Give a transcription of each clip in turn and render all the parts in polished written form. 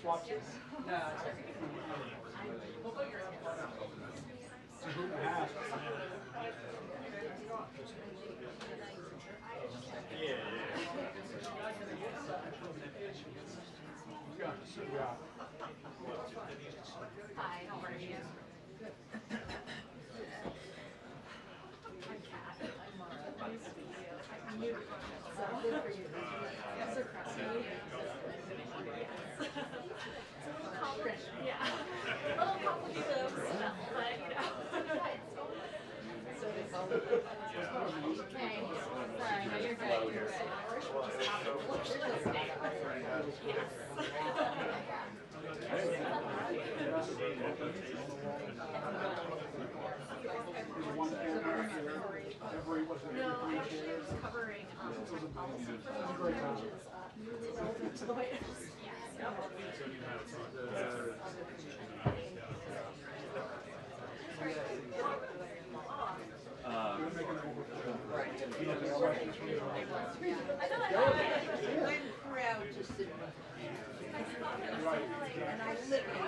Swatches? No. Hi, how are you? I'm new. So good for you. Yes, sir. Yeah. A little complicated of smell, but you know. Okay. Sorry, no, you're good. You're good. Yes. No, I actually was covering tech policy for the which is relevant to the White House. I'm proud to sit and I literally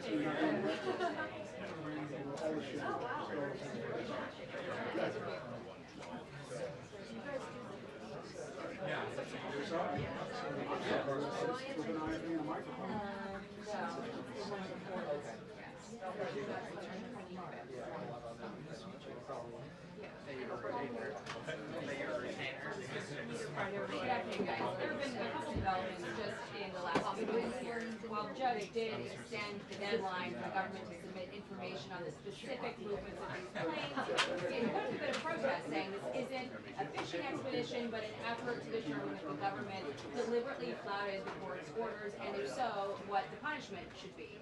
Good afternoon, guys. There have been a couple developments just in the last few minutes here. While the judge did extend the deadline for the government to submit information on the specific movements of these planes, it put a bit of protest saying this isn't a fishing expedition, but an effort to determine if the government deliberately flouted the court's orders, and if so, what the punishment should be.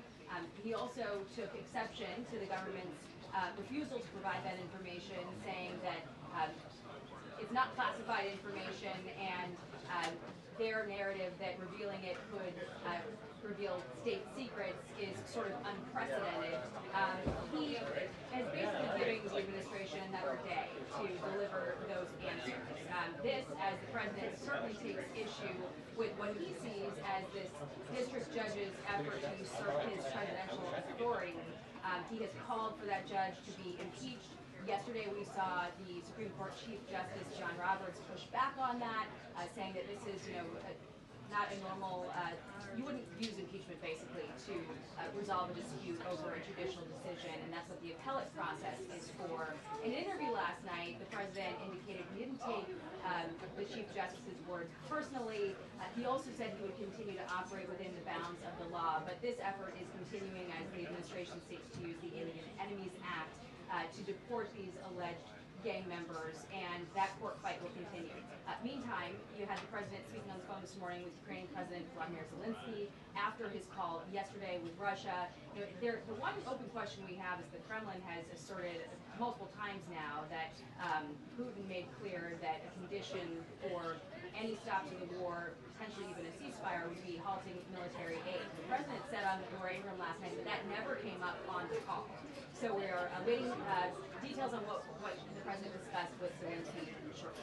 He also took exception to the government's refusal to provide that information, saying that it's not classified information, and their narrative that revealing it could reveal state secrets is sort of unprecedented. He is basically giving the administration another day to deliver those answers. This, as the president certainly takes issue with what he sees as this district judge's effort to usurp his presidential authority. He has called for that judge to be impeached. Yesterday we saw the Supreme Court Chief Justice John Roberts push back on that, saying that this is, not a normal, you wouldn't use impeachment basically to resolve a dispute over a judicial decision, and that's what the appellate process is for. In an interview last night, the president indicated he didn't take the Chief Justice's words personally. He also said he would continue to operate within the bounds of the law, but this effort is continuing as the administration seeks to use the Alien Enemies Act to deport these alleged gang members, and that court fight will continue. Meantime, you had the president speaking on the phone this morning with Ukrainian President Vladimir Zelensky after his call yesterday with Russia. The one open question we have is the Kremlin has asserted multiple times now that Putin made clear that a condition for any stop to the war, potentially even a ceasefire, would be halting military aid. The president said on the Norway room last night that that never came up on the call. So we are awaiting details on what the president discussed with Zelensky shortly.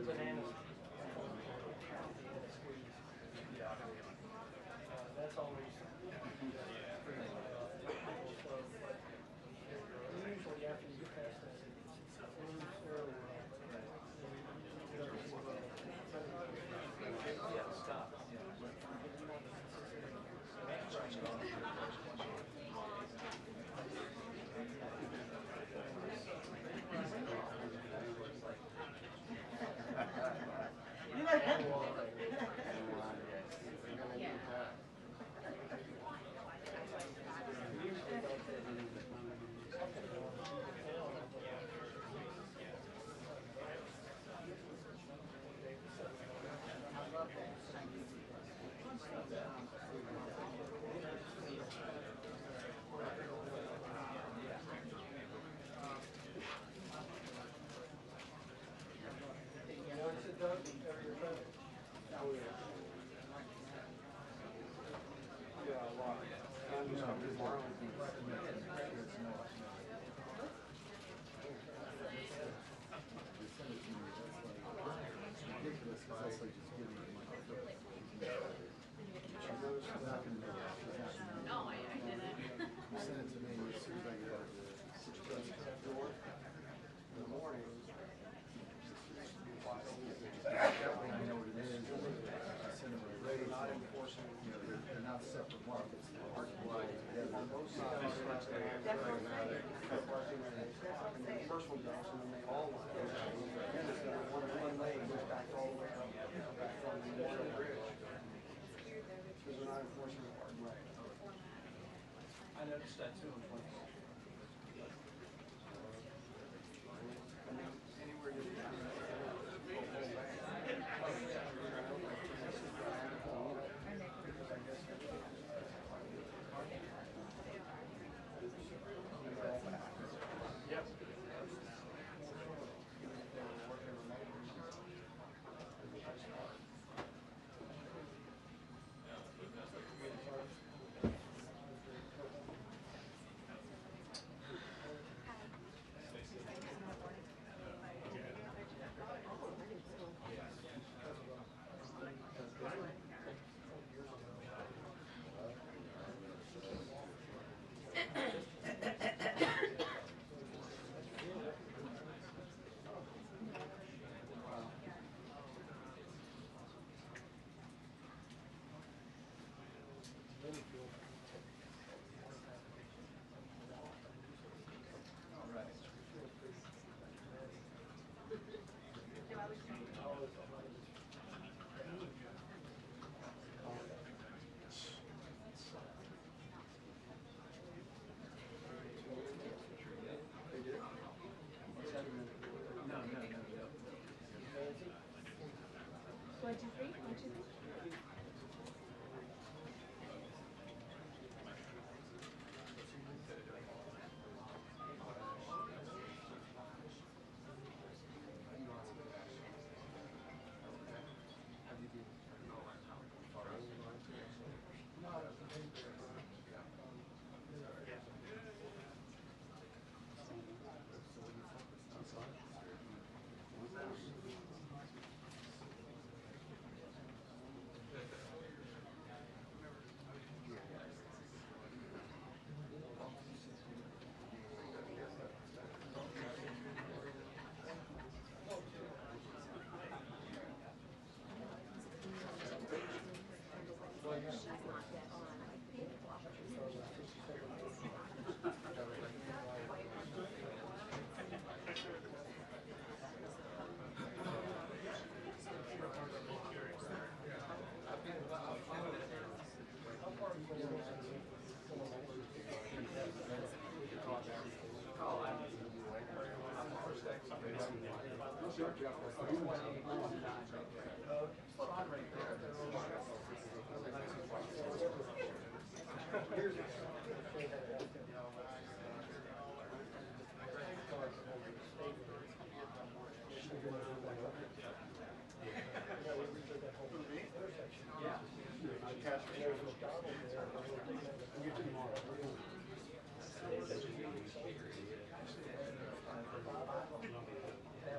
bananas. That's always usually after you get past that, yeah, stop. I noticed that too.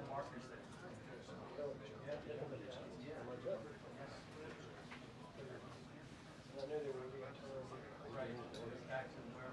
Markers there. Back to where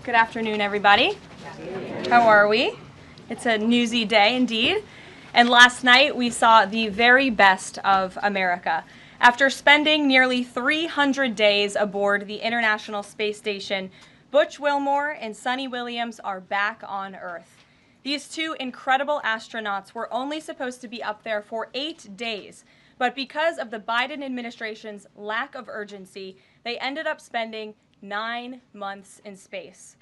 Good afternoon, everybody. How are we? It's a newsy day indeed. And last night we saw the very best of America. After spending nearly 300 days aboard the International Space Station, Butch Wilmore and Suni Williams are back on Earth. These two incredible astronauts were only supposed to be up there for 8 days, but because of the Biden administration's lack of urgency, they ended up spending 9 months in space.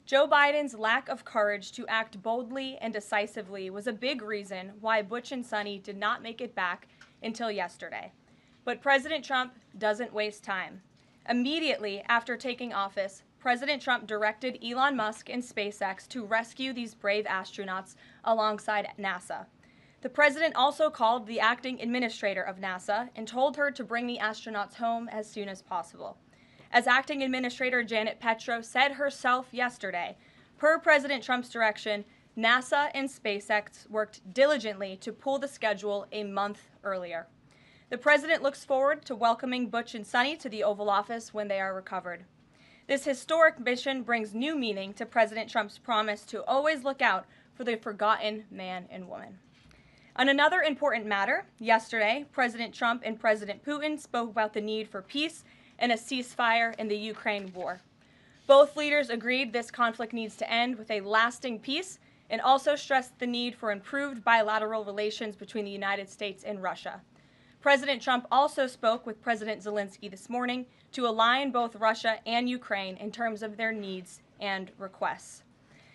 Joe Biden's lack of courage to act boldly and decisively was a big reason why Butch and Suni did not make it back until yesterday. But President Trump doesn't waste time. Immediately after taking office, President Trump directed Elon Musk and SpaceX to rescue these brave astronauts alongside NASA. The president also called the acting administrator of NASA and told her to bring the astronauts home as soon as possible. As acting administrator Janet Petro said herself yesterday, per President Trump's direction, NASA and SpaceX worked diligently to pull the schedule a month earlier. The president looks forward to welcoming Butch and Suni to the Oval Office when they are recovered. This historic mission brings new meaning to President Trump's promise to always look out for the forgotten man and woman. On another important matter, yesterday, President Trump and President Putin spoke about the need for peace and a ceasefire in the Ukraine war. Both leaders agreed this conflict needs to end with a lasting peace and also stressed the need for improved bilateral relations between the United States and Russia. President Trump also spoke with President Zelensky this morning to align both Russia and Ukraine in terms of their needs and requests.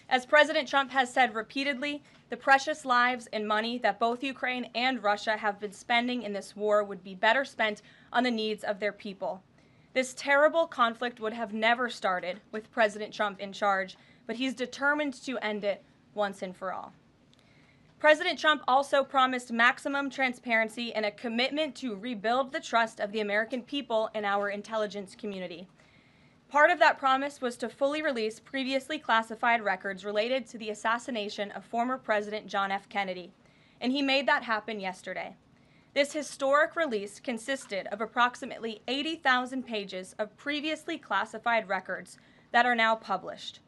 As President Trump has said repeatedly, the precious lives and money that both Ukraine and Russia have been spending in this war would be better spent on the needs of their people. This terrible conflict would have never started with President Trump in charge, but he's determined to end it once and for all. President Trump also promised maximum transparency and a commitment to rebuild the trust of the American people in our intelligence community. Part of that promise was to fully release previously classified records related to the assassination of former President John F. Kennedy, and he made that happen yesterday. This historic release consisted of approximately 80,000 pages of previously classified records that are now published.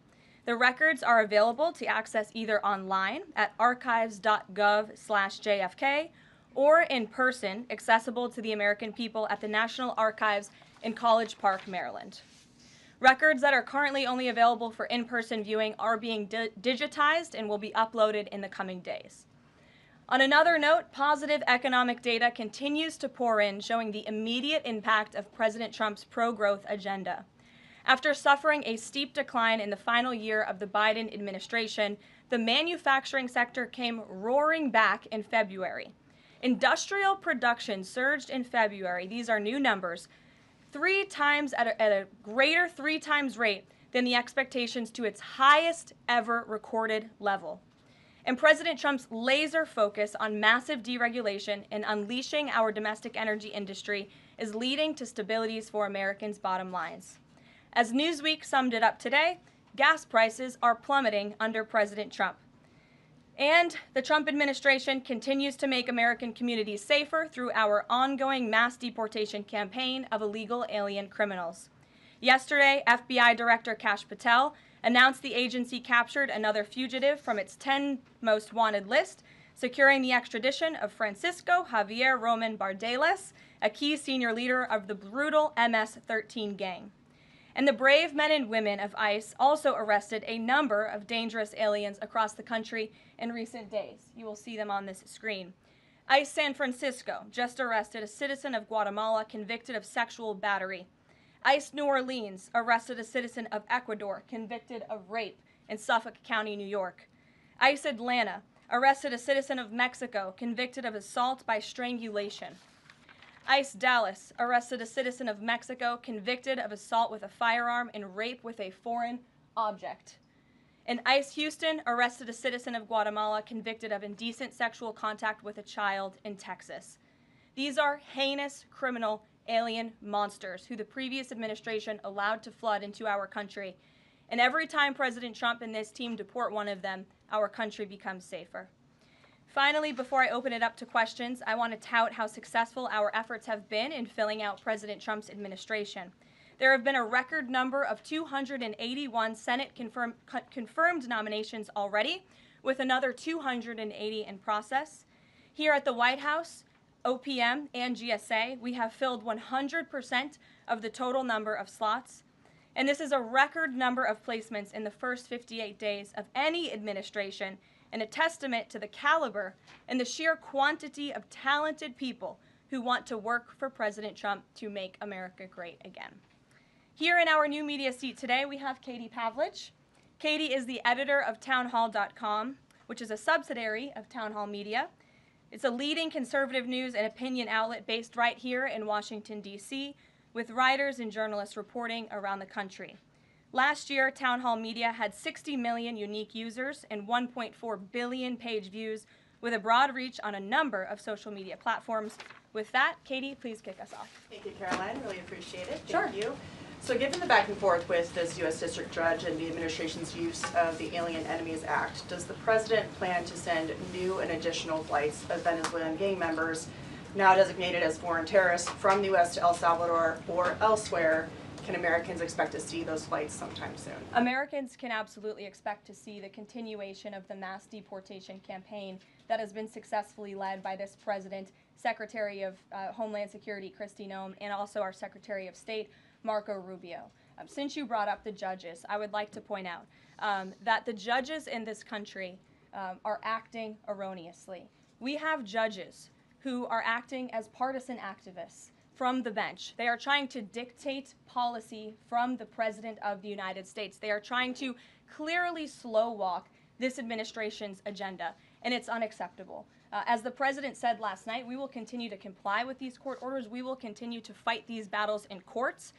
The records are available to access either online at archives.gov/JFK or in person, accessible to the American people at the National Archives in College Park, Maryland. Records that are currently only available for in-person viewing are being digitized and will be uploaded in the coming days. On another note, positive economic data continues to pour in, showing the immediate impact of President Trump's pro-growth agenda. After suffering a steep decline in the final year of the Biden administration, the manufacturing sector came roaring back in February. Industrial production surged in February, these are new numbers, 3 times at a greater 3 times rate than the expectations to its highest ever recorded level. And President Trump's laser focus on massive deregulation and unleashing our domestic energy industry is leading to stabilities for Americans' bottom lines. As Newsweek summed it up today, gas prices are plummeting under President Trump. And the Trump administration continues to make American communities safer through our ongoing mass deportation campaign of illegal alien criminals. Yesterday, FBI Director Kash Patel announced the agency captured another fugitive from its 10 most wanted list, securing the extradition of Francisco Javier Roman Bardeles, a key senior leader of the brutal MS-13 gang. And the brave men and women of ICE also arrested a number of dangerous aliens across the country in recent days. You will see them on this screen. ICE San Francisco just arrested a citizen of Guatemala convicted of sexual battery. ICE New Orleans arrested a citizen of Ecuador convicted of rape in Suffolk County, New York. ICE Atlanta arrested a citizen of Mexico convicted of assault by strangulation. ICE Dallas arrested a citizen of Mexico convicted of assault with a firearm and rape with a foreign object. And ICE Houston arrested a citizen of Guatemala convicted of indecent sexual contact with a child in Texas. These are heinous criminal alien monsters who the previous administration allowed to flood into our country. And every time President Trump and this team deport one of them, our country becomes safer. Finally, before I open it up to questions, I want to tout how successful our efforts have been in filling out President Trump's administration. There have been a record number of 281 Senate confirmed nominations already, with another 280 in process. Here at the White House, OPM and GSA, we have filled 100% of the total number of slots. And this is a record number of placements in the first 58 days of any administration, and a testament to the caliber and the sheer quantity of talented people who want to work for President Trump to make America great again. Here in our new media seat today, we have Katie Pavlich. Katie is the editor of townhall.com, which is a subsidiary of Town Hall Media. It's a leading conservative news and opinion outlet based right here in Washington, D.C., with writers and journalists reporting around the country. Last year, Town Hall Media had 60 million unique users and 1.4 billion page views, with a broad reach on a number of social media platforms. With that, Katie, please kick us off. Thank you, Caroline. Really appreciate it. Sure. Thank you. So given the back and forth with this U.S. District Judge and the administration's use of the Alien Enemies Act, does the President plan to send new and additional flights of Venezuelan gang members, now designated as foreign terrorists, from the U.S. to El Salvador or elsewhere? Can Americans expect to see those flights sometime soon? Americans can absolutely expect to see the continuation of the mass deportation campaign that has been successfully led by this president, Secretary of Homeland Security Kristi Noem, and also our Secretary of State, Marco Rubio. Since you brought up the judges, I would like to point out that the judges in this country are acting erroneously. We have judges who are acting as partisan activists from the bench. They are trying to dictate policy from the President of the United States. They are trying to clearly slow walk this administration's agenda, and it's unacceptable. As the President said last night, we will continue to comply with these court orders. We will continue to fight these battles in courts,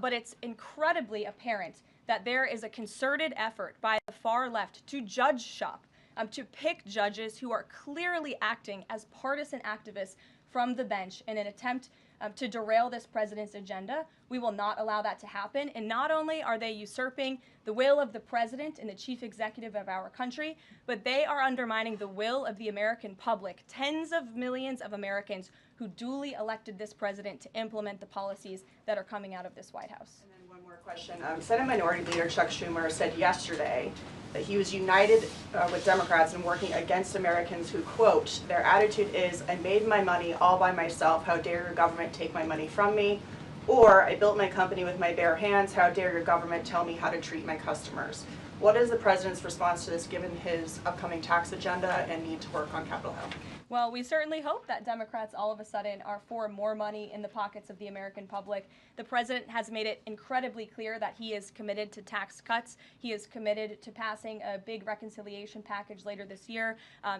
but it's incredibly apparent that there is a concerted effort by the far left to judge shop, to pick judges who are clearly acting as partisan activists from the bench in an attempt to derail this president's agenda. We will not allow that to happen. And not only are they usurping the will of the president and the chief executive of our country, but they are undermining the will of the American public, tens of millions of Americans who duly elected this president to implement the policies that are coming out of this White House. And then one more question. Senate Minority Leader Chuck Schumer said yesterday that he was united with Democrats in working against Americans who, quote, their attitude is, I made my money all by myself, how dare your government take my money from me? Or, I built my company with my bare hands, how dare your government tell me how to treat my customers? What is the president's response to this, given his upcoming tax agenda and need to work on Capitol Hill? Well, we certainly hope that Democrats all of a sudden are for more money in the pockets of the American public. The president has made it incredibly clear that he is committed to tax cuts. He is committed to passing a big reconciliation package later this year,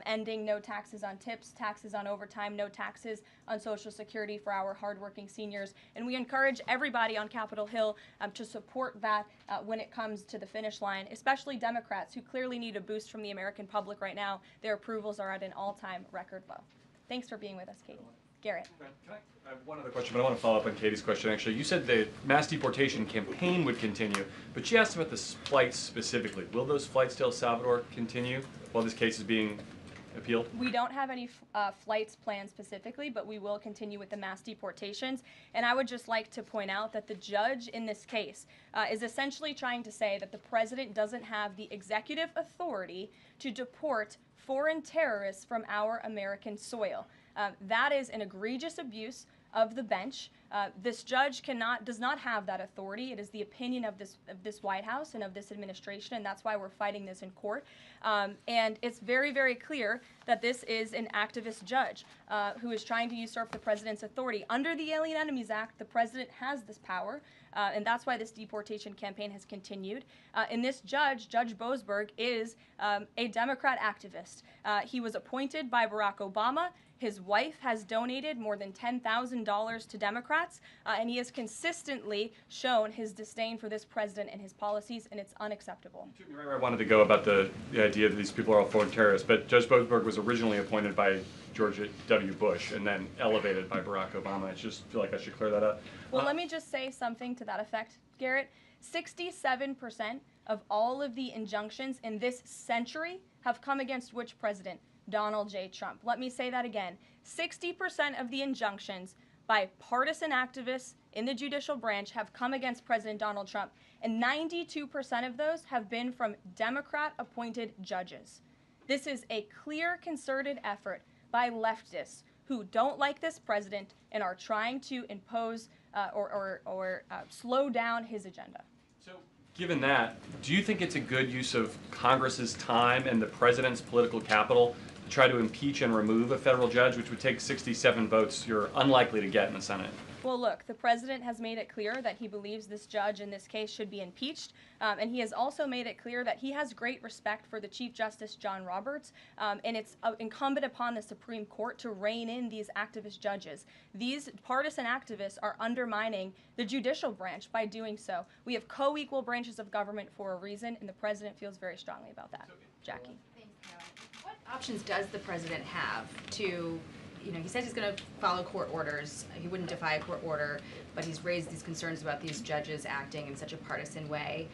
ending no taxes on tips, taxes on overtime, no taxes on Social Security for our hardworking seniors. And we encourage everybody on Capitol Hill to support that when it comes to the finish line, especially Democrats who clearly need a boost from the American public right now. Their approvals are at an all-time record low. Thanks for being with us, Katie. Garrett. I have one other question, but I want to follow up on Katie's question, actually. You said the mass deportation campaign would continue, but she asked about the flights specifically. Will those flights to El Salvador continue while this case is being appealed? We don't have any flights planned specifically, but we will continue with the mass deportations. And I would just like to point out that the judge in this case is essentially trying to say that the president doesn't have the executive authority to deport foreign terrorists from our American soil. That is an egregious abuse of the bench. This judge does not have that authority. It is the opinion of this White House and of this administration, and that's why we're fighting this in court. And it's very, very clear that this is an activist judge who is trying to usurp the president's authority. Under the Alien Enemies Act, the president has this power, and that's why this deportation campaign has continued. And this judge, Judge Boasberg, is a Democrat activist. He was appointed by Barack Obama. His wife has donated more than $10,000 to Democrats, and he has consistently shown his disdain for this president and his policies, and it's unacceptable. You're right where I wanted to go about the idea that these people are all foreign terrorists, but Judge Boasberg was originally appointed by George W. Bush and then elevated by Barack Obama. I just feel like I should clear that up. Well, let me just say something to that effect, Garrett. 67% of all of the injunctions in this century have come against which president? Donald J. Trump. Let me say that again. 60% of the injunctions by partisan activists in the judicial branch have come against President Donald Trump, and 92% of those have been from Democrat-appointed judges. This is a clear, concerted effort by leftists who don't like this president and are trying to impose or slow down his agenda. So, given that, do you think it's a good use of Congress's time and the president's political capital to try to impeach and remove a federal judge, which would take 67 votes you're unlikely to get in the Senate? Well, look, the president has made it clear that he believes this judge in this case should be impeached, and he has also made it clear that he has great respect for the Chief Justice John Roberts, and it's incumbent upon the Supreme Court to rein in these activist judges. These partisan activists are undermining the judicial branch by doing so. We have co-equal branches of government for a reason, and the president feels very strongly about that. Jackie. Thanks, Carol. What options does the president have to, he says he's going to follow court orders. He wouldn't defy a court order, but he's raised these concerns about these judges acting in such a partisan way.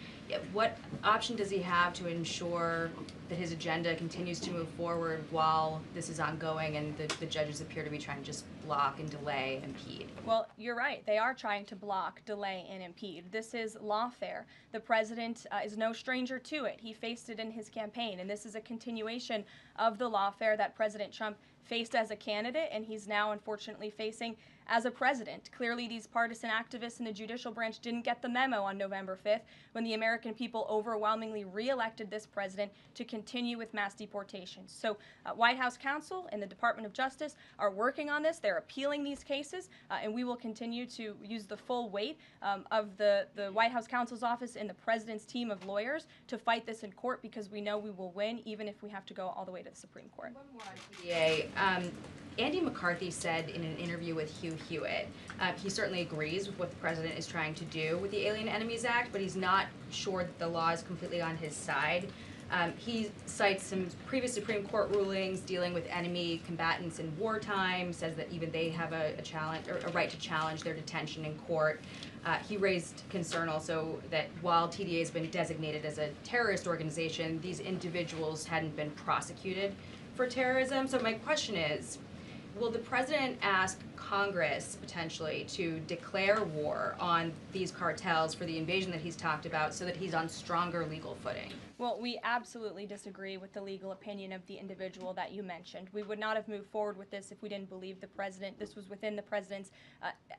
What option does he have to ensure that his agenda continues to move forward while this is ongoing and the judges appear to be trying to just block and delay and impede? Well, you're right. They are trying to block, delay, and impede. This is lawfare. The president is no stranger to it. He faced it in his campaign, and this is a continuation of the lawfare that President Trump faced as a candidate, and he's now unfortunately facing as a president. Clearly, these partisan activists in the judicial branch didn't get the memo on November 5th when the American people overwhelmingly re-elected this president to continue with mass deportations. So White House counsel and the Department of Justice are working on this. They're appealing these cases, and we will continue to use the full weight of the White House counsel's office and the president's team of lawyers to fight this in court, because we know we will win, even if we have to go all the way to the Supreme Court. One more on PDA. Andy McCarthy said in an interview with Hugh Hewitt, he certainly agrees with what the president is trying to do with the Alien Enemies Act, but he's not sure that the law is completely on his side. He cites some previous Supreme Court rulings dealing with enemy combatants in wartime, says that even they have a challenge or a right to challenge their detention in court. He raised concern also that while TDA has been designated as a terrorist organization, these individuals hadn't been prosecuted for terrorism. So my question is, will the president ask Congress potentially to declare war on these cartels for the invasion that he's talked about so that he's on stronger legal footing? Well, we absolutely disagree with the legal opinion of the individual that you mentioned. We would not have moved forward with this if we didn't believe the president. This was within the president's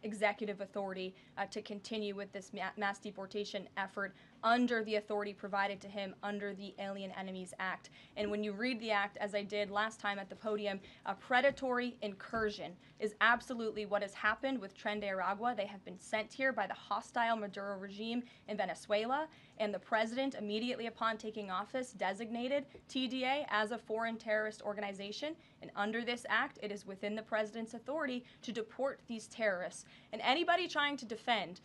executive authority to continue with this mass deportation effort under the authority provided to him under the Alien Enemies Act. And when you read the act, as I did last time at the podium, a predatory incursion is absolutely what has happened with Tren de Aragua. They have been sent here by the hostile Maduro regime in Venezuela, and the president, immediately upon taking office, designated TDA as a foreign terrorist organization. And under this act, it is within the president's authority to deport these terrorists. And anybody trying to defend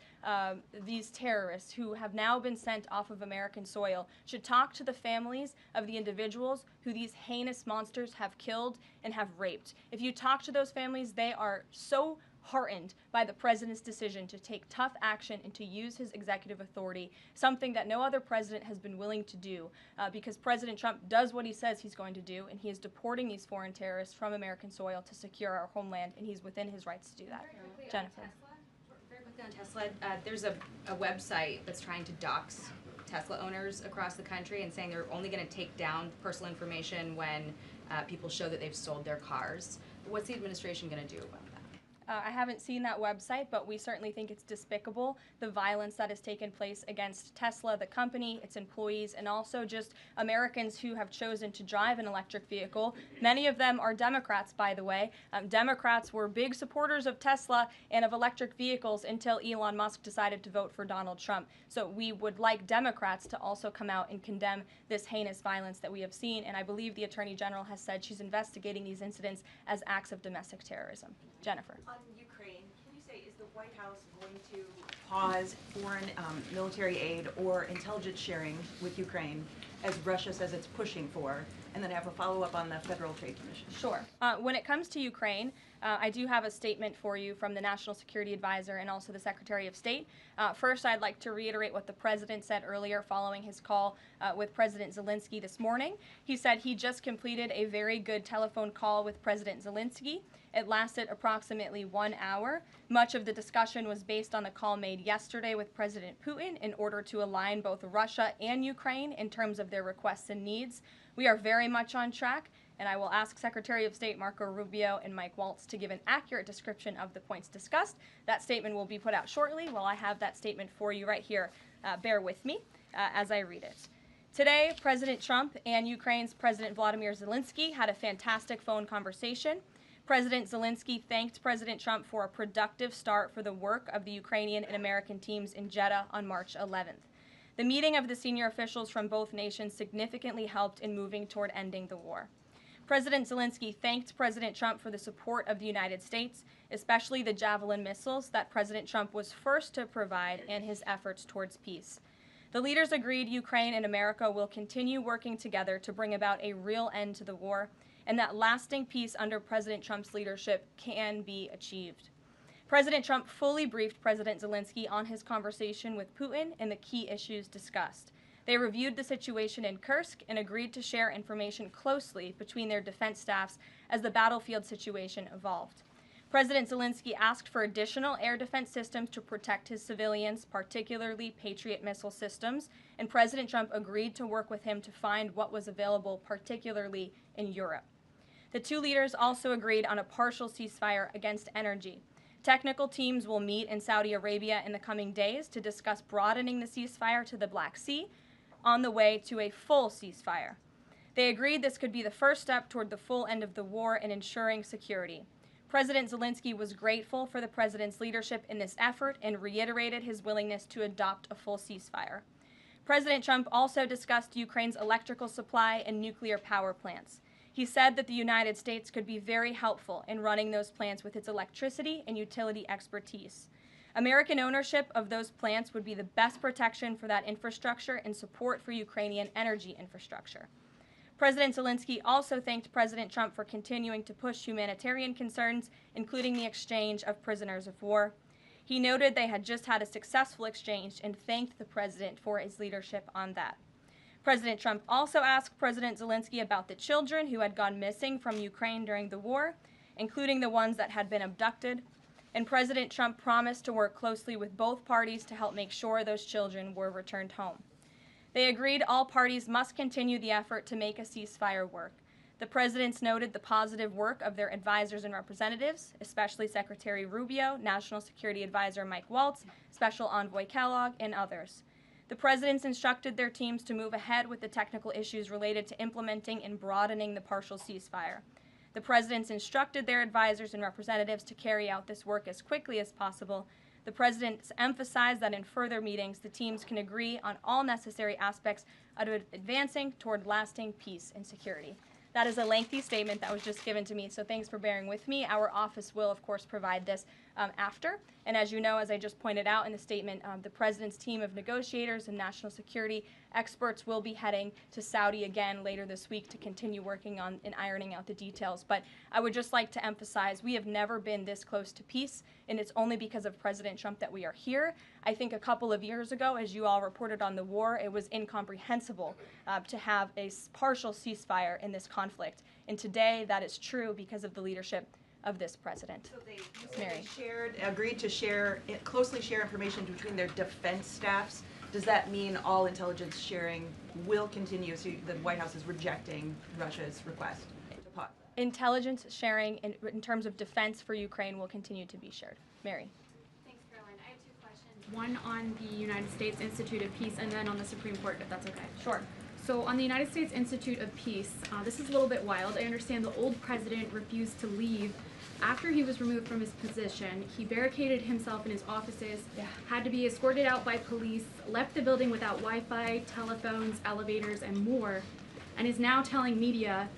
these terrorists who have now been sent off of American soil should talk to the families of the individuals who these heinous monsters have killed and have raped. If you talk to those families, they are so heartened by the president's decision to take tough action and to use his executive authority, something that no other president has been willing to do, because President Trump does what he says he's going to do, and he is deporting these foreign terrorists from American soil to secure our homeland, and he's within his rights to do that. Jennifer. Very quickly on Tesla, there's a website that's trying to dox Tesla owners across the country and saying they're only going to take down personal information when people show that they've sold their cars. What's the administration going to do about that? I haven't seen that website, but we certainly think it's despicable, the violence that has taken place against Tesla, the company, its employees, and also just Americans who have chosen to drive an electric vehicle. Many of them are Democrats, by the way. Democrats were big supporters of Tesla and of electric vehicles until Elon Musk decided to vote for Donald Trump. So we would like Democrats to also come out and condemn this heinous violence that we have seen, and I believe the Attorney General has said she's investigating these incidents as acts of domestic terrorism. Jennifer. On Ukraine, can you say, is the White House going to pause foreign military aid or intelligence sharing with Ukraine, as Russia says it's pushing for, and then have a follow-up on the Federal Trade Commission? Sure. When it comes to Ukraine, I do have a statement for you from the National Security Advisor and also the Secretary of State. First, I'd like to reiterate what the President said earlier following his call with President Zelensky this morning. He said he just completed a very good telephone call with President Zelensky. It lasted approximately 1 hour. Much of the discussion was based on the call made yesterday with President Putin in order to align both Russia and Ukraine in terms of their requests and needs. We are very much on track, and I will ask Secretary of State Marco Rubio and Mike Waltz to give an accurate description of the points discussed. That statement will be put out shortly. Well, I have that statement for you right here. Bear with me as I read it. Today, President Trump and Ukraine's President Volodymyr Zelensky had a fantastic phone conversation. President Zelensky thanked President Trump for a productive start for the work of the Ukrainian and American teams in Jeddah on March 11th. The meeting of the senior officials from both nations significantly helped in moving toward ending the war. President Zelensky thanked President Trump for the support of the United States, especially the Javelin missiles that President Trump was first to provide in his efforts towards peace. The leaders agreed Ukraine and America will continue working together to bring about a real end to the war, and that lasting peace under President Trump's leadership can be achieved. President Trump fully briefed President Zelensky on his conversation with Putin and the key issues discussed. They reviewed the situation in Kursk and agreed to share information closely between their defense staffs as the battlefield situation evolved. President Zelensky asked for additional air defense systems to protect his civilians, particularly Patriot missile systems, and President Trump agreed to work with him to find what was available, particularly in Europe. The two leaders also agreed on a partial ceasefire against energy. Technical teams will meet in Saudi Arabia in the coming days to discuss broadening the ceasefire to the Black Sea on the way to a full ceasefire. They agreed this could be the first step toward the full end of the war and ensuring security. President Zelensky was grateful for the president's leadership in this effort and reiterated his willingness to adopt a full ceasefire. President Trump also discussed Ukraine's electrical supply and nuclear power plants. He said that the United States could be very helpful in running those plants with its electricity and utility expertise. American ownership of those plants would be the best protection for that infrastructure and support for Ukrainian energy infrastructure. President Zelensky also thanked President Trump for continuing to push humanitarian concerns, including the exchange of prisoners of war. He noted they had just had a successful exchange and thanked the president for his leadership on that. President Trump also asked President Zelensky about the children who had gone missing from Ukraine during the war, including the ones that had been abducted, and President Trump promised to work closely with both parties to help make sure those children were returned home. They agreed all parties must continue the effort to make a ceasefire work. The presidents noted the positive work of their advisors and representatives, especially Secretary Rubio, National Security Advisor Mike Waltz, Special Envoy Kellogg, and others. The presidents instructed their teams to move ahead with the technical issues related to implementing and broadening the partial ceasefire. The presidents instructed their advisors and representatives to carry out this work as quickly as possible. The presidents emphasized that in further meetings, the teams can agree on all necessary aspects of advancing toward lasting peace and security. That is a lengthy statement that was just given to me, so thanks for bearing with me. Our office will, of course, provide this after. And as you know, as I just pointed out in the statement, the president's team of negotiators and national security experts will be heading to Saudi again later this week to continue working on and ironing out the details. But I would just like to emphasize we have never been this close to peace, and it's only because of President Trump that we are here. I think a couple of years ago, as you all reported on the war, it was incomprehensible to have a partial ceasefire in this conflict. And today, that is true because of the leadership of this president. So they agreed to closely share information between their defense staffs. Does that mean all intelligence sharing will continue? So the White House is rejecting Russia's request to pause. Intelligence sharing in terms of defense for Ukraine will continue to be shared. Mary. Thanks, Caroline. I have two questions. One on the United States Institute of Peace and then on the Supreme Court, if that's okay. Sure. So on the United States Institute of Peace, this is a little bit wild. I understand the old president refused to leave after he was removed from his position. He barricaded himself in his offices, had to be escorted out by police, left the building without Wi-Fi, telephones, elevators, and more, and is now telling media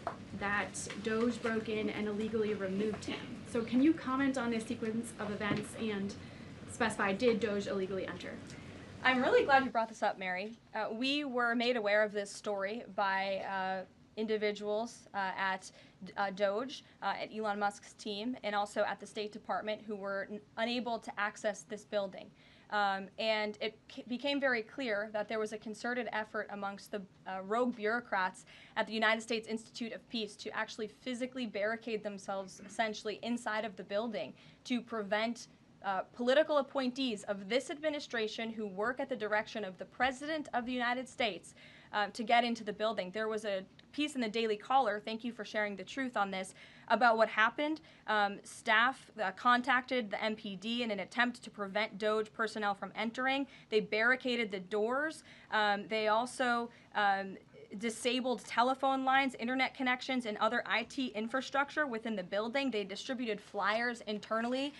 that Doge broke in and illegally removed him. So can you comment on this sequence of events and specify, did Doge illegally enter? I'm really glad you brought this up, Mary. We were made aware of this story by individuals at Doge, at Elon Musk's team, and also at the State Department who were unable to access this building. And it became very clear that there was a concerted effort amongst the rogue bureaucrats at the United States Institute of Peace to actually physically barricade themselves essentially inside of the building to prevent political appointees of this administration who work at the direction of the President of the United States to get into the building. There was a piece in the Daily Caller, thank you for sharing the truth on this, about what happened. Staff contacted the MPD in an attempt to prevent DOJ personnel from entering. They barricaded the doors. They also disabled telephone lines, internet connections, and other IT infrastructure within the building. They distributed flyers internally,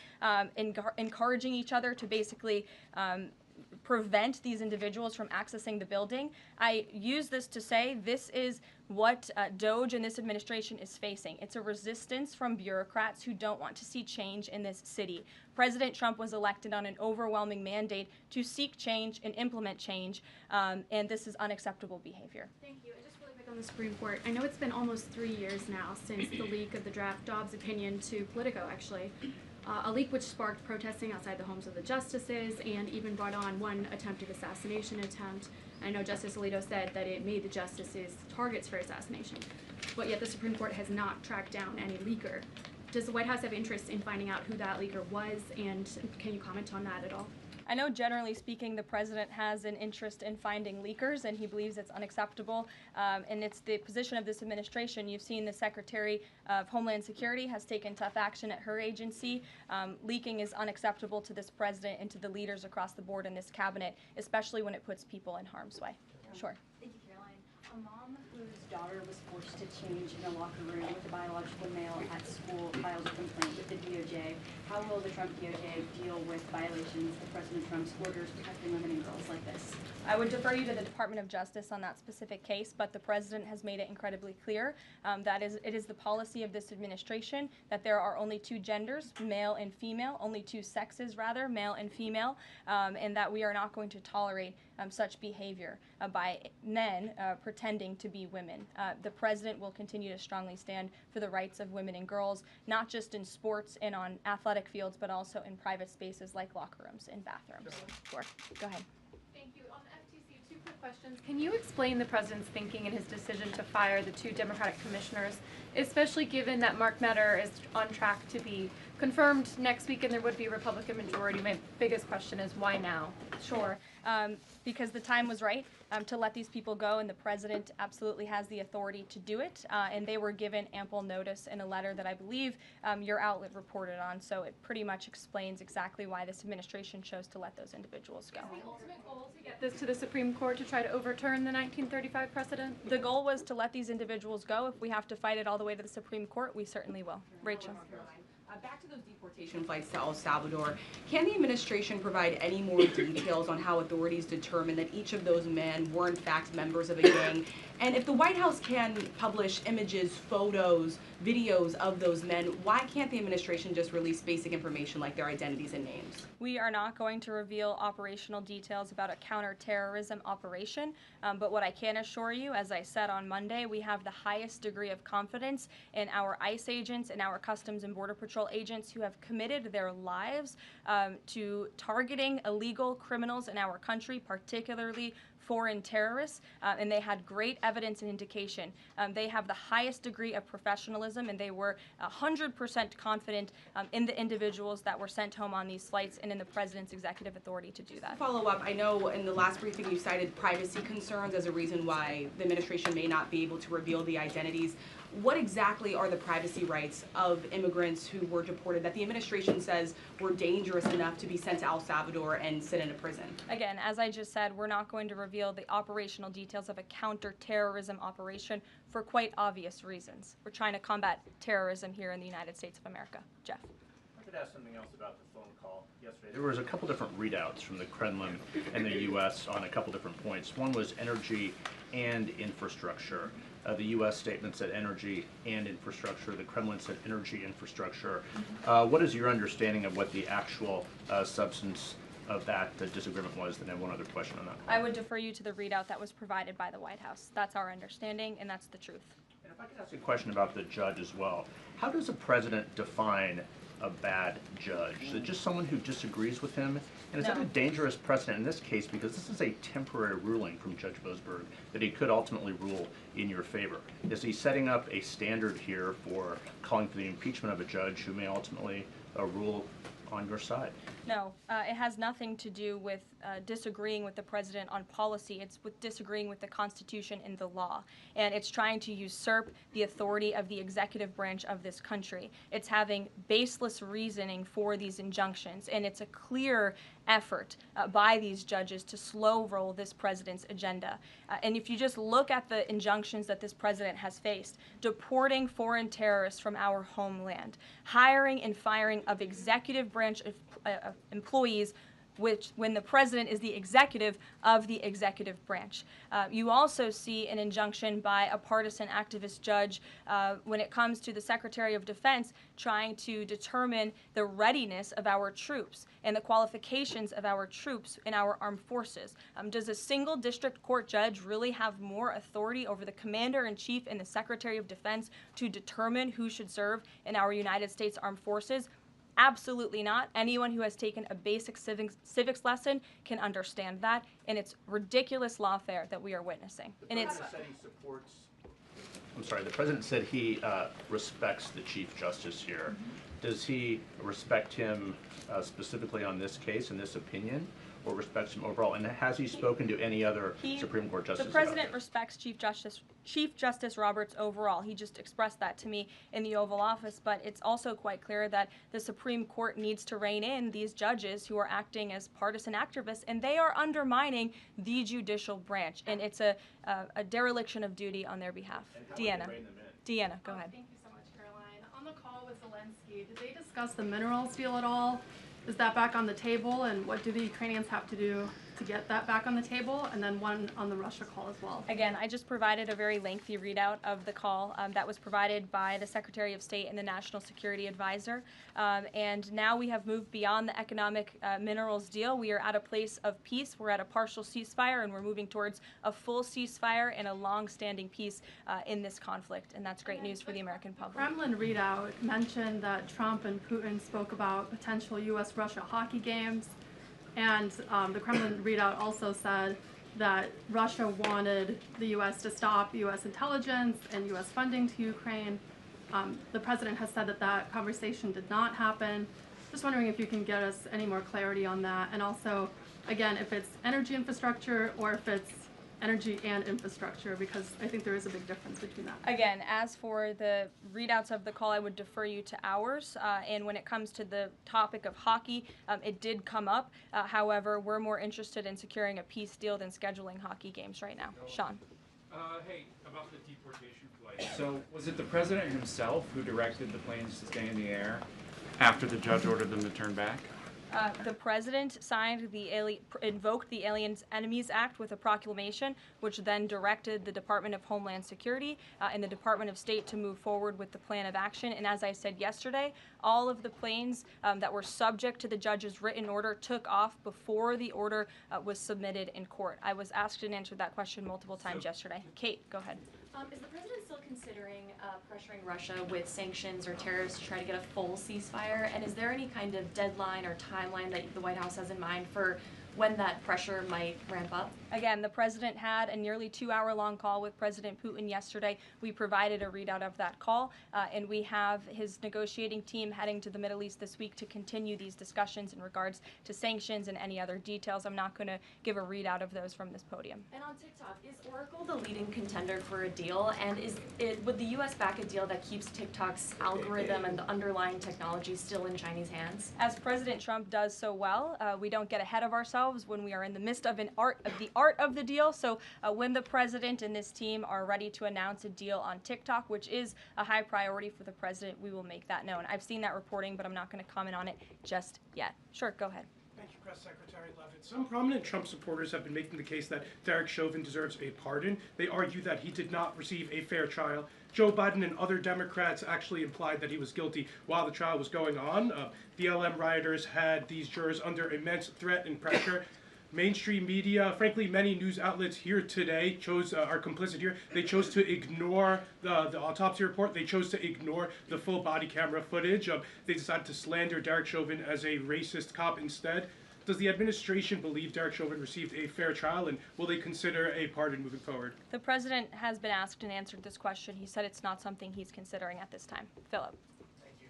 encouraging each other to basically prevent these individuals from accessing the building. I use this to say this is what DOJ and this administration is facing. It's a resistance from bureaucrats who don't want to see change in this city. President Trump was elected on an overwhelming mandate to seek change and implement change, and this is unacceptable behavior. Thank you. And just really quick on the Supreme Court. I know it's been almost 3 years now since the leak of the draft Dobbs opinion to Politico, actually. A leak which sparked protesting outside the homes of the justices and even brought on one attempted assassination attempt. I know Justice Alito said that it made the justices targets for assassination, but yet the Supreme Court has not tracked down any leaker. Does the White House have interest in finding out who that leaker was, and can you comment on that at all? I know generally speaking the president has an interest in finding leakers and he believes it's unacceptable, and it's the position of this administration. You've seen the Secretary of Homeland Security has taken tough action at her agency. Leaking is unacceptable to this president and to the leaders across the board in this cabinet, especially when it puts people in harm's way. Sure. Thank you, Caroline. A mom whose daughter was forced to change in a locker room with a biological male at school filed a complaint with the DOJ. How will the Trump DOJ deal with violations of President Trump's orders protecting women and girls like this? I would defer you to the Department of Justice on that specific case, but the president has made it incredibly clear that it is the policy of this administration that there are only two genders, male and female, only two sexes rather, male and female, and that we are not going to tolerate such behavior by men pretending to be women. The president will continue to strongly stand for the rights of women and girls, not just in sports and on athletic fields, but also in private spaces like locker rooms and bathrooms. Sure. Go ahead. Thank you. On the FTC, two quick questions. Can you explain the president's thinking in his decision to fire the two Democratic commissioners, especially given that Mark Meadow is on track to be confirmed next week and there would be a Republican majority? My biggest question is why now? Sure. Because the time was right to let these people go, and the president absolutely has the authority to do it, and they were given ample notice in a letter that I believe your outlet reported on, so it pretty much explains exactly why this administration chose to let those individuals go. Is the ultimate goal to get this to the Supreme Court to try to overturn the 1935 precedent? The goal was to let these individuals go. If we have to fight it all the way to the Supreme Court, we certainly will. Rachel. Back to those deportation flights to El Salvador, can the administration provide any more details on how authorities determined that each of those men were in fact members of a gang? And if the White House can publish images, photos, videos of those men, why can't the administration just release basic information like their identities and names? We are not going to reveal operational details about a counterterrorism operation, but what I can assure you, as I said on Monday, we have the highest degree of confidence in our ICE agents and our Customs and Border Patrol agents who have committed their lives to targeting illegal criminals in our country, particularly foreign terrorists, and they had great evidence and indication. They have the highest degree of professionalism, and they were 100% confident in the individuals that were sent home on these flights and in the president's executive authority to do that. Follow up, I know in the last briefing you cited privacy concerns as a reason why the administration may not be able to reveal the identities. What exactly are the privacy rights of immigrants who were deported that the administration says were dangerous enough to be sent to El Salvador and sit in a prison? Again, as I just said, we're not going to reveal the operational details of a counterterrorism operation for quite obvious reasons. We're trying to combat terrorism here in the United States of America. Jeff. I could ask something else about the phone call yesterday. There was a couple different readouts from the Kremlin and the U.S. on a couple different points. One was energy and infrastructure. The U.S. statement said energy and infrastructure. The Kremlin said energy infrastructure. What is your understanding of what the actual substance of that disagreement was? Then I have one other question on that. I would defer you to the readout that was provided by the White House. That's our understanding, and that's the truth. And if I could ask a question about the judge as well. How does a president define a bad judge? Is it just someone who disagrees with him And is that a dangerous precedent in this case, because this is a temporary ruling from Judge Boasberg that he could ultimately rule in your favor? Is he setting up a standard here for calling for the impeachment of a judge who may ultimately rule on your side? No, it has nothing to do with disagreeing with the president on policy. It's with disagreeing with the Constitution and the law. And it's trying to usurp the authority of the executive branch of this country. It's having baseless reasoning for these injunctions. And it's a clear effort by these judges to slow roll this president's agenda. And if you just look at the injunctions that this president has faced, deporting foreign terrorists from our homeland, hiring and firing of executive branch employees, which when the president is the executive of the executive branch. You also see an injunction by a partisan activist judge when it comes to the Secretary of Defense trying to determine the readiness of our troops and the qualifications of our troops in our armed forces. Does a single district court judge really have more authority over the Commander-in-Chief and the Secretary of Defense to determine who should serve in our United States Armed Forces? Absolutely not. Anyone who has taken a basic civics lesson can understand that, and it's ridiculous lawfare that we are witnessing. And it's. I'm sorry. The president said he respects the Chief Justice here. Does he respect him specifically on this case and this opinion, or respects him overall? And has he spoken to any other Supreme Court justices? The president respects Chief Justice Roberts overall. He just expressed that to me in the Oval Office, but it's also quite clear that the Supreme Court needs to rein in these judges who are acting as partisan activists, and they are undermining the judicial branch, and it's a dereliction of duty on their behalf. Deanna, go ahead. Thank you so much, Caroline. On the call with Zelensky, did they discuss the minerals deal at all? Is that back on the table, and what do the Ukrainians have to do to get that back on the table? And then one on the Russia call as well. Again, I just provided a very lengthy readout of the call that was provided by the Secretary of State and the National Security Advisor. And now we have moved beyond the economic minerals deal. We are at a place of peace. We're at a partial ceasefire, and we're moving towards a full ceasefire and a long-standing peace in this conflict. And that's great news for the American public. The Kremlin readout mentioned that Trump and Putin spoke about potential U.S.-Russia hockey games. And the Kremlin readout also said that Russia wanted the U.S. to stop U.S. intelligence and U.S. funding to Ukraine. The president has said that that conversation did not happen. Just wondering if you can get us any more clarity on that. And also, again, if it's energy infrastructure or if it's energy and infrastructure, because I think there is a big difference between that. Again, as for the readouts of the call, I would defer you to ours. And when it comes to the topic of hockey, it did come up. However, we're more interested in securing a peace deal than scheduling hockey games right now. Sean. Hey, about the deportation flight. So was it the president himself who directed the planes to stay in the air after the judge ordered them to turn back? The president invoked the Aliens Enemies Act with a proclamation, which then directed the Department of Homeland Security and the Department of State to move forward with the plan of action. And as I said yesterday, all of the planes that were subject to the judge's written order took off before the order was submitted in court. I was asked and answered that question multiple times yesterday. Kate, go ahead. Is the president still considering pressuring Russia with sanctions or tariffs to try to get a full ceasefire? And is there any kind of deadline or timeline that the White House has in mind for when that pressure might ramp up? Again, the president had a nearly 2-hour-long call with President Putin yesterday. We provided a readout of that call, and we have his negotiating team heading to the Middle East this week to continue these discussions in regards to sanctions and any other details. I'm not going to give a readout of those from this podium. And on TikTok, is Oracle the leading contender for a deal? And would the U.S. back a deal that keeps TikTok's algorithm and the underlying technology still in Chinese hands? As President Trump does so well, we don't get ahead of ourselves when we are in the midst of the art of the deal. So when the president and this team are ready to announce a deal on TikTok, which is a high priority for the president, we will make that known. I've seen that reporting, but I'm not going to comment on it just yet. Sure, go ahead. Thank you, Press Secretary Leavitt. Some prominent Trump supporters have been making the case that Derek Chauvin deserves a pardon. They argue that he did not receive a fair trial. Joe Biden and other Democrats actually implied that he was guilty while the trial was going on. BLM rioters had these jurors under immense threat and pressure. Mainstream media, frankly, many news outlets here today are complicit here. They chose to ignore the autopsy report. They chose to ignore the full body camera footage. They decided to slander Derek Chauvin as a racist cop instead. Does the administration believe Derek Chauvin received a fair trial, and will they consider a pardon moving forward? The president has been asked and answered this question. He said it's not something he's considering at this time. Philip. Thank you.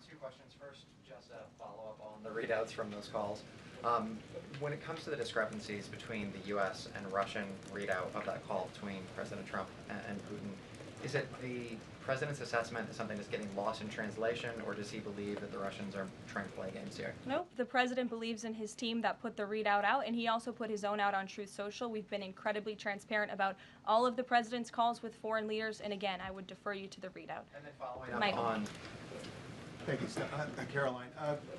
Two questions. First, just a follow-up on the readouts from those calls. When it comes to the discrepancies between the U.S. and Russian readout of that call between President Trump and Putin, is it the president's assessment that something is getting lost in translation, or does he believe that the Russians are trying to play games here? Nope. The president believes in his team that put the readout out, and he also put his own out on Truth Social. We've been incredibly transparent about all of the president's calls with foreign leaders, and again, I would defer you to the readout. And then following up Michael. on... Thank you, Caroline.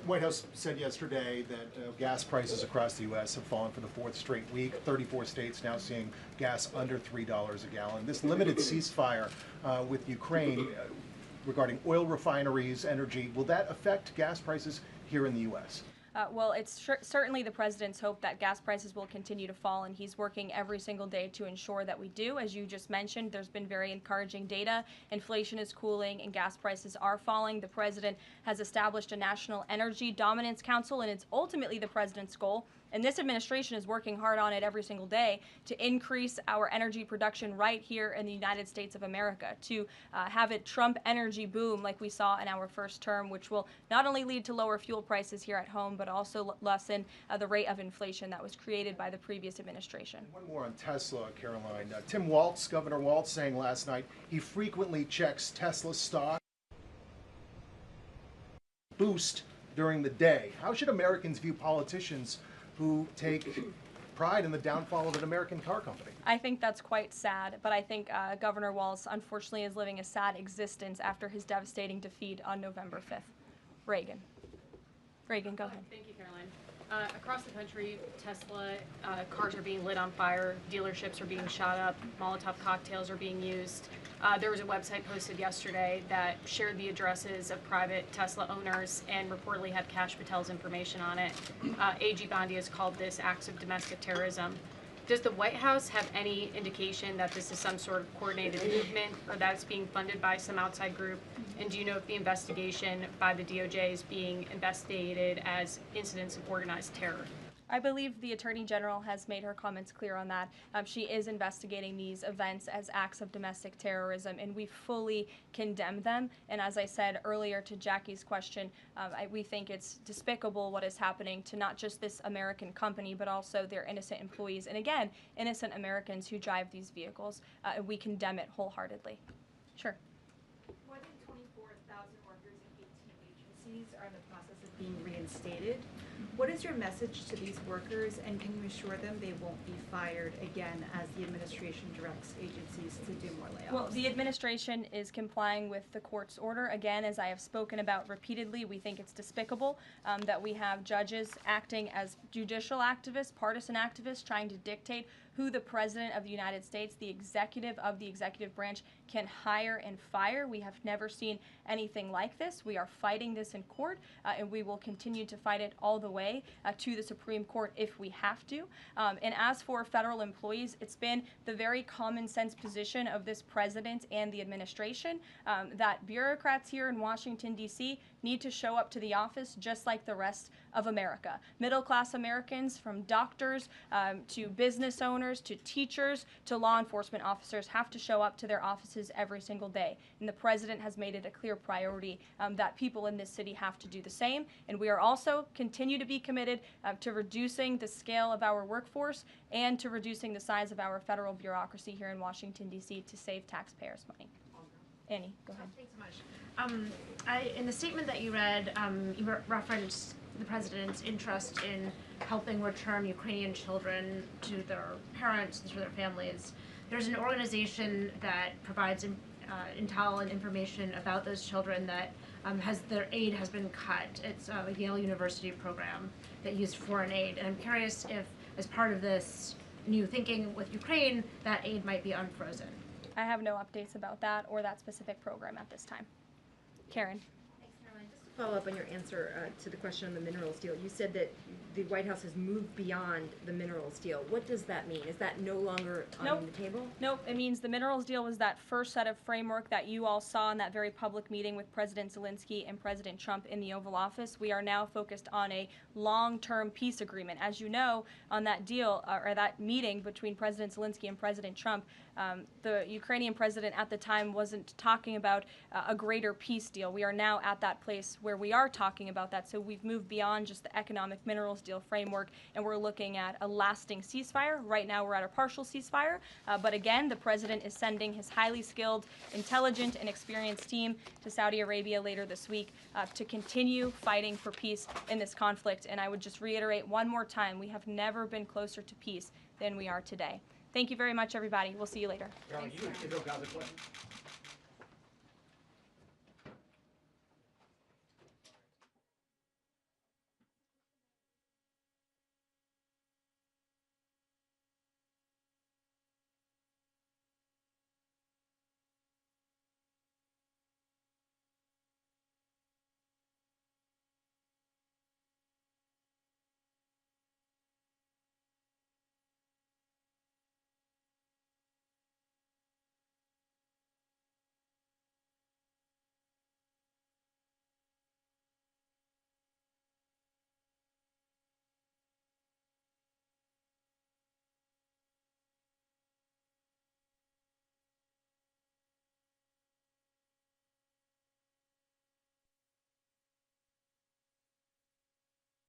White House said yesterday that gas prices across the U.S. have fallen for the fourth straight week. 34 states now seeing gas under $3 a gallon. This limited ceasefire with Ukraine regarding oil refineries, energy, will that affect gas prices here in the U.S.? Well, it's certainly the president's hope that gas prices will continue to fall, and he's working every single day to ensure that we do. As you just mentioned, there's been very encouraging data. Inflation is cooling and gas prices are falling. The president has established a National Energy Dominance Council, and it's ultimately the president's goal, and this administration is working hard on it every single day, to increase our energy production right here in the United States of America, to have it Trump energy boom like we saw in our first term, which will not only lead to lower fuel prices here at home, but also lessen the rate of inflation that was created by the previous administration. One more on Tesla, Caroline. Tim Walz, Governor Walz, saying last night he frequently checks Tesla stock boost during the day. How should Americans view politicians who take pride in the downfall of an American car company? I think that's quite sad, but I think Governor Walz unfortunately is living a sad existence after his devastating defeat on November 5th. Reagan, go ahead. Thank you, Caroline. Across the country, Tesla cars are being lit on fire, dealerships are being shot up, Molotov cocktails are being used. There was a website posted yesterday that shared the addresses of private Tesla owners and reportedly had Kash Patel's information on it. A.G. Gandhi has called this acts of domestic terrorism. Does the White House have any indication that this is some sort of coordinated movement or that it's being funded by some outside group? And do you know if the investigation by the DOJ is being investigated as incidents of organized terror? I believe the Attorney General has made her comments clear on that. She is investigating these events as acts of domestic terrorism, and we fully condemn them. And as I said earlier to Jackie's question, we think it's despicable what is happening to not just this American company, but also their innocent employees. And again, innocent Americans who drive these vehicles. And we condemn it wholeheartedly. Sure. More than 24,000 workers in 18 agencies are in the process of being reinstated. What is your message to these workers, and can you assure them they won't be fired again as the administration directs agencies to do more layoffs? Well, the administration is complying with the court's order. Again, as I have spoken about repeatedly, we think it's despicable that we have judges acting as judicial activists, partisan activists, trying to dictate who the President of the United States, the executive of the executive branch, can hire and fire. We have never seen anything like this. We are fighting this in court, and we will continue to fight it all the way to the Supreme Court if we have to. And as for federal employees, it's been the very common sense position of this president and the administration that bureaucrats here in Washington, D.C. need to show up to the office just like the rest of America. Middle-class Americans, from doctors to business owners to teachers to law enforcement officers, have to show up to their offices every single day. And the president has made it a clear priority that people in this city have to do the same. And we are also continue to be committed to reducing the scale of our workforce and to reducing the size of our federal bureaucracy here in Washington, D.C. to save taxpayers' money. Annie, go ahead. Thanks so much. In the statement that you read, you referenced the president's interest in helping return Ukrainian children to their parents and to their families. There's an organization that provides intel and information about those children that their aid has been cut. It's a Yale University program that used foreign aid. And I'm curious if, as part of this new thinking with Ukraine, that aid might be unfrozen. I have no updates about that or that specific program at this time. Karen. Follow up on your answer to the question on the minerals deal. You said that the White House has moved beyond the minerals deal. What does that mean? Is that no longer on the table? Nope. It means the minerals deal was that first set of framework that you all saw in that very public meeting with President Zelensky and President Trump in the Oval Office. We are now focused on a long-term peace agreement. As you know, on that deal, or that meeting between President Zelensky and President Trump, the Ukrainian president at the time wasn't talking about a greater peace deal. We are now at that place where we are talking about that. So we've moved beyond just the economic minerals deal framework, and we're looking at a lasting ceasefire. Right now we're at a partial ceasefire, but again, the president is sending his highly skilled, intelligent, and experienced team to Saudi Arabia later this week to continue fighting for peace in this conflict. And I would just reiterate one more time, we have never been closer to peace than we are today. Thank you very much, everybody. We'll see you later. Thanks,